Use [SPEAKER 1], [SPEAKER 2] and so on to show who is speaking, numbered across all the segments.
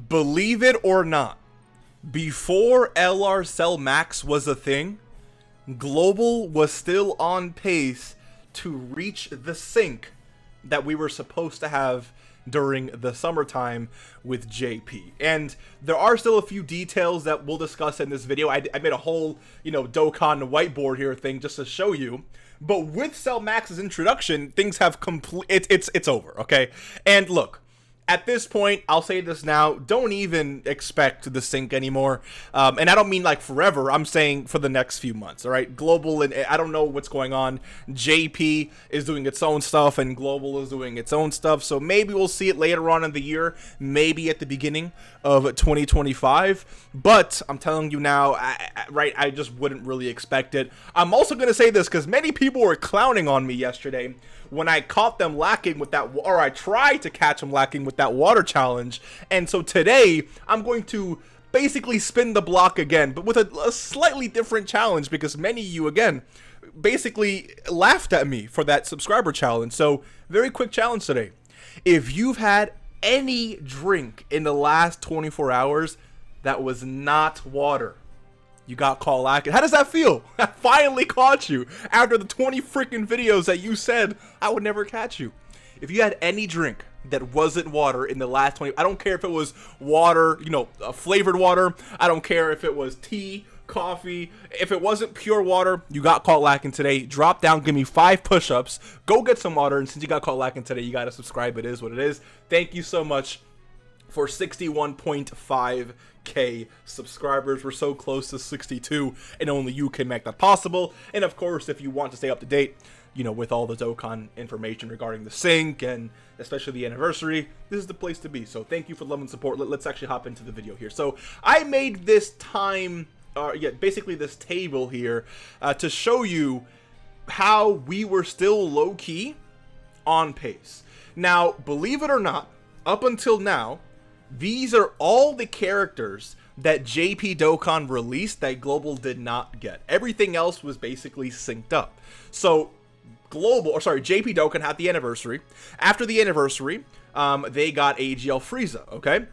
[SPEAKER 1] Believe it or not, before LR Cell Max was a thing, Global was still on pace to reach the sync that we were supposed to have during the summertime with JP. And there are still a few details that we'll discuss in this video. I made a whole, Dokkan whiteboard here thing just to show you. But with Cell Max's introduction, things have it's over, okay? And look, at this point, I'll say this now, don't even expect the sync anymore. And I don't mean like forever, I'm saying for the next few months, all right? Global, and I don't know what's going on. JP is doing its own stuff, and Global is doing its own stuff. So maybe we'll see it later on in the year, maybe at the beginning of 2025. But I'm telling you now, I just wouldn't really expect it. I'm also going to say this because many people were clowning on me yesterday when I caught them lacking with that, or I tried to catch them lacking with that water challenge. And so today, I'm going to basically spin the block again, but with a slightly different challenge, because many of you, again, basically laughed at me for that subscriber challenge. So, very quick challenge today. If you've had any drink in the last 24 hours that was not water, you got caught lacking. How does that feel? I finally caught you after the 20 freaking videos that you said I would never catch you. If you had any drink that wasn't water in the last 20, I don't care if it was water, flavored water. I don't care if it was tea, coffee. If it wasn't pure water, you got caught lacking today. Drop down, give me 5 push-ups, go get some water, and since you got caught lacking today, you got to subscribe. It is what it is. Thank you so much for 61.5K subscribers. We're so close to 62, and only you can make that possible. And of course, if you want to stay up to date, with all the Dokkan information regarding the sync and especially the anniversary, this is the place to be. So thank you for the love and support. Let's actually hop into the video here. So I made this basically this table here to show you how we were still low-key on pace. Now, believe it or not, up until now, these are all the characters that JP Dokkan released that Global did not get. Everything else was basically synced up. So JP Dokkan had the anniversary. After the anniversary, they got AGL Frieza, okay?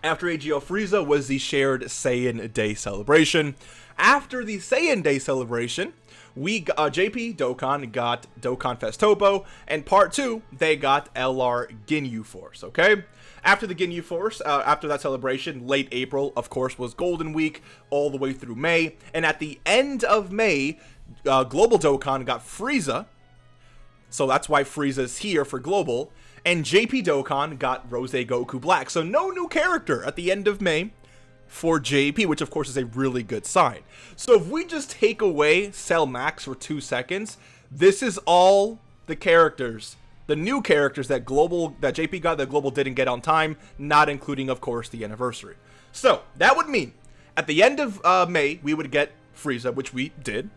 [SPEAKER 1] After AGL Frieza was the shared Saiyan Day celebration. After the Saiyan Day celebration, JP Dokkan got Dokkan Fest Topo, and part 2, they got LR Ginyu Force, okay? After the Ginyu Force, after that celebration, late April, of course, was Golden Week, all the way through May, and at the end of May, Global Dokkan got Frieza, so that's why Frieza's here for Global, and JP Dokkan got Rose Goku Black, so no new character at the end of May for JP, which of course is a really good sign. So if we just take away Cell Max for 2 seconds, this is all the characters, the new characters that JP got that Global didn't get on time, not including, of course, the anniversary. So that would mean at the end of May, we would get Frieza, which we did.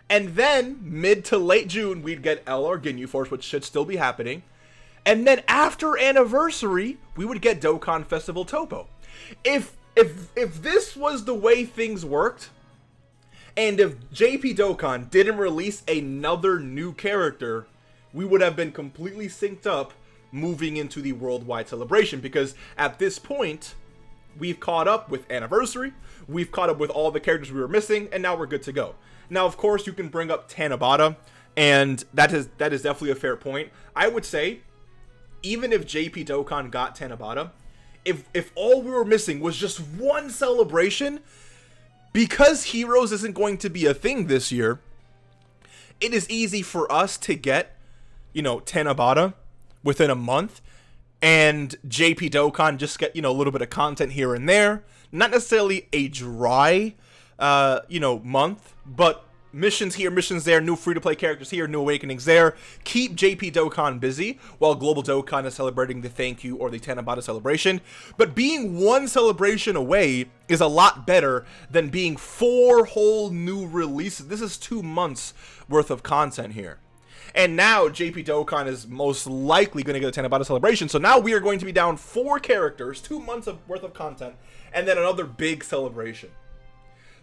[SPEAKER 1] And then mid to late June, we'd get LR Ginyu Force, which should still be happening. And then after anniversary, we would get Dokkan Festival Topo. If this was the way things worked, and if JP Dokkan didn't release another new character, we would have been completely synced up moving into the worldwide celebration, because at this point, we've caught up with anniversary, we've caught up with all the characters we were missing, and now we're good to go. Now, of course, you can bring up Tanabata, and that is definitely a fair point. I would say, even if JP Dokkan got Tanabata, if all we were missing was just one celebration, because Heroes isn't going to be a thing this year, it is easy for us to get, Tanabata within a month, and JP Dokkan just get, a little bit of content here and there. Not necessarily a dry, month, but missions here, missions there, new free-to-play characters here, new awakenings there. Keep JP Dokkan busy while Global Dokkan is celebrating the thank you or the Tanabata celebration. But being one celebration away is a lot better than being 4 whole new releases. This is 2 months worth of content here. And now JP Dokkan is most likely going to get a Tanabata celebration. So now we are going to be down 4 characters, 2 months worth of content, and then another big celebration.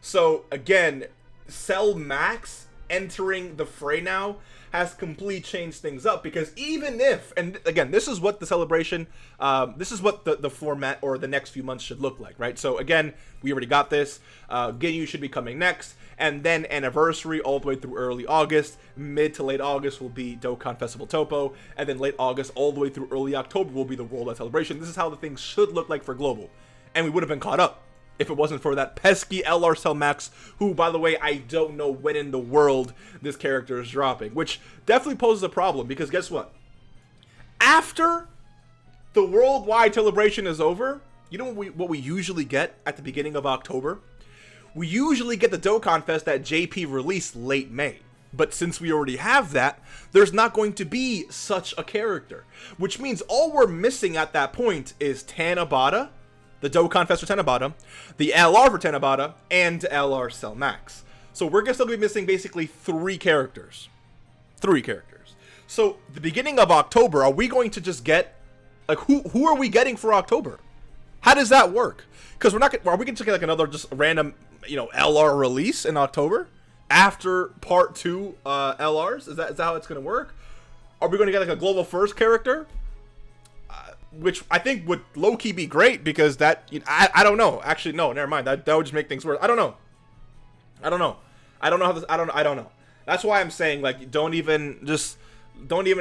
[SPEAKER 1] So again, Cell Max entering the fray now has completely changed things up, because even if, and again, this is what the celebration, this is what the format or the next few months should look like, right? So again, we already got this. Ginyu should be coming next, and then Anniversary all the way through early August. Mid to late August will be Dokkan Festival Topo, and then late August all the way through early October will be the Worldwide Celebration. This is how the things should look like for Global, and we would have been caught up if it wasn't for that pesky LR Cell Max, who, by the way, I don't know when in the world this character is dropping, which definitely poses a problem, because guess what? After the Worldwide Celebration is over, you know what we usually get at the beginning of October? We usually get the Dokkan Fest that JP released late May. But since we already have that, there's not going to be such a character, which means all we're missing at that point is Tanabata, the Dokkan Fest for Tanabata, the LR for Tanabata, and LR Cell Max. So we're still going to be missing basically 3 characters. 3 characters. So the beginning of October, are we going to just get, like, who are we getting for October? How does that work? Because are we going to get like another just random, LR release in October after part 2 LRs? Is that how it's going to work? Are we going to get like a global first character? Which I think would low-key be great, because that, I don't know. Actually, no, never mind. That would just make things worse. I don't know. I don't know how this, I don't know. That's why I'm saying, like, don't even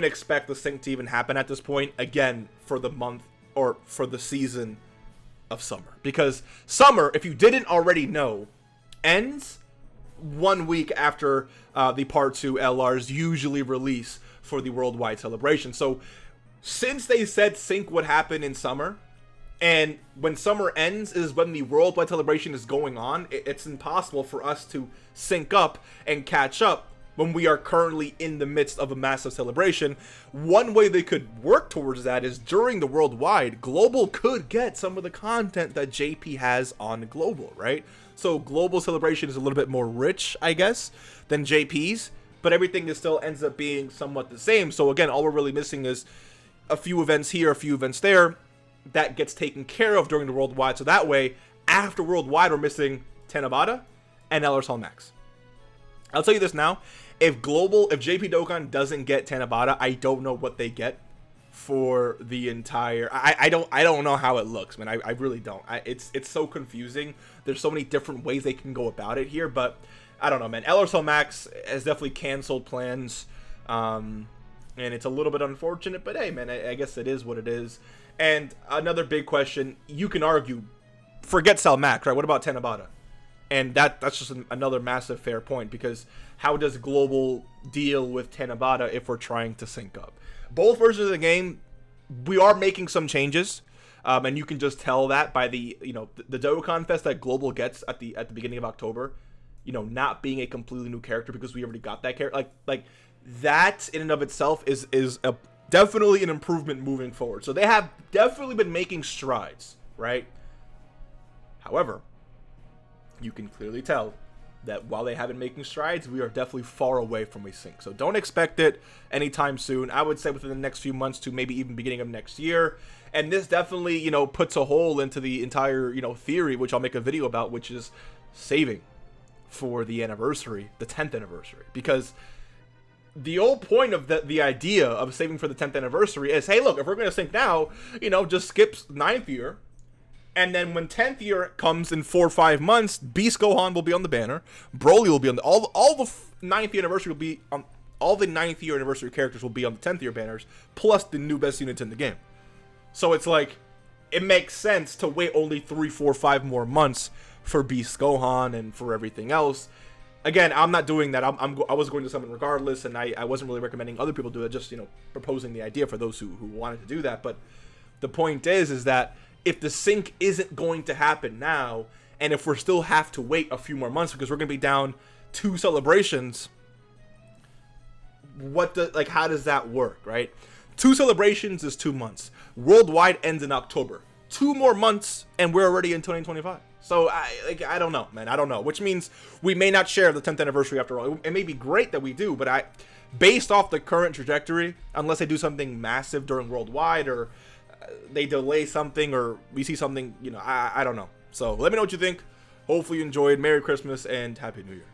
[SPEAKER 1] expect the sync to even happen at this point, again, for the month, or for the season of summer. Because summer, if you didn't already know, ends 1 week after the part 2 LRs usually release for the Worldwide Celebration. So since they said sync would happen in summer, and when summer ends is when the Worldwide Celebration is going on, it's impossible for us to sync up and catch up when we are currently in the midst of a massive celebration. One way they could work towards that is during the Worldwide, Global could get some of the content that JP has on Global, right? So Global Celebration is a little bit more rich, I guess, than JP's, but everything still ends up being somewhat the same. So again, all we're really missing is a few events here, a few events there. That gets taken care of during the Worldwide. So that way, after Worldwide, we're missing Tanabata and LR Cell Max. I'll tell you this now. If JP Dokkan doesn't get Tanabata, I don't know what they get for the entire... I don't know how it looks, man. I really don't. It's so confusing. There's so many different ways they can go about it here, but I don't know, man. LR Cell Max has definitely canceled plans. And it's a little bit unfortunate, but hey, man, I guess it is what it is. And another big question, you can argue, forget Cell Max, right? What about Tanabata? And that's just another massive fair point, because how does Global deal with Tanabata if we're trying to sync up? Both versions of the game, we are making some changes, and you can just tell that by the Dokkan Fest that Global gets at the beginning of October, not being a completely new character, because we already got that character. Like that in and of itself is definitely an improvement moving forward. So they have definitely been making strides, right? However, you can clearly tell that while they have been making strides, we are definitely far away from a sync. So don't expect it anytime soon. I would say within the next few months to maybe even beginning of next year. And this definitely, puts a hole into the entire, theory, which I'll make a video about, which is saving for the anniversary, the 10th anniversary. Because the old point of the idea of saving for the 10th anniversary is, hey, look, if we're going to sync now, just skip 9th year. And then when 10th year comes in 4 or 5 months, Beast Gohan will be on the banner. Broly will be on the... All the 9th year anniversary will be on... All the 9th year anniversary characters will be on the 10th year banners, plus the new best units in the game. So it's like, it makes sense to wait only 3, 4, 5 more months for Beast Gohan and for everything else. Again, I'm not doing that. I was going to summon regardless, and I wasn't really recommending other people do it, just, proposing the idea for those who wanted to do that. But the point is that if the sync isn't going to happen now, and if we're still have to wait a few more months because we're going to be down 2 celebrations, how does that work, right? 2 celebrations is 2 months. Worldwide ends in October. 2 more months, and we're already in 2025. So, I don't know, man. I don't know. Which means we may not share the 10th anniversary after all. It may be great that we do, but based off the current trajectory, unless they do something massive during Worldwide, or they delay something, or we see something, I don't know. So, let me know what you think. Hopefully you enjoyed. Merry Christmas, and Happy New Year.